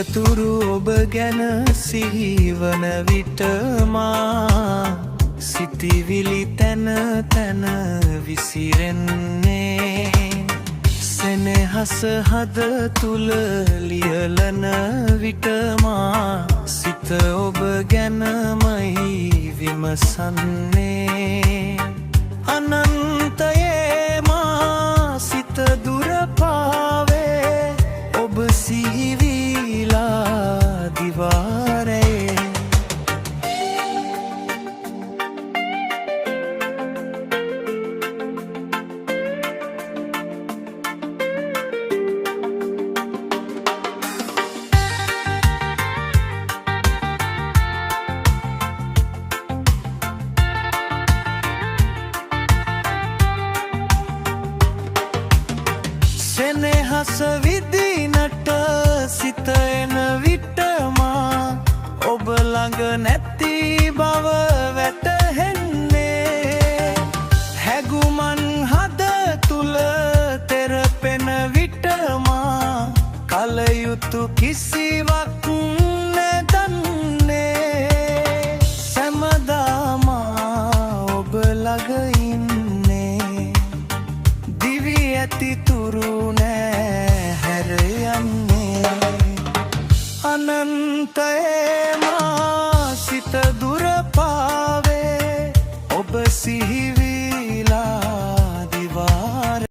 නිරතුරු ඔබ ගැන සිහිවන විට මා සිතිවිලි තැන තැන විසිරෙන්නේ. සෙනෙහස හද තුල ලියලන විට මා සිත ඔබ ගැනමයි විමසන්නේ. අනන්තයේ මා සිත දුර පාවේ ඔබ සිහිවිලා දිවාරයේ. සෙනෙහස විදිනට සිත එන විට මා ඔබ ළඟ නැති බව වැටහෙන්නේ. හැගුමන් හද තුල තෙරපෙන විට මා කල යුතු කිසිවක් නැදන්නේ. සැමදාම ඔබ ළඟ ඉන්නේ. දිවි ඇති තුරු හැර යන්නේ. අනන්තයේ මා සිත දුර පාවේ ඔබ සිහි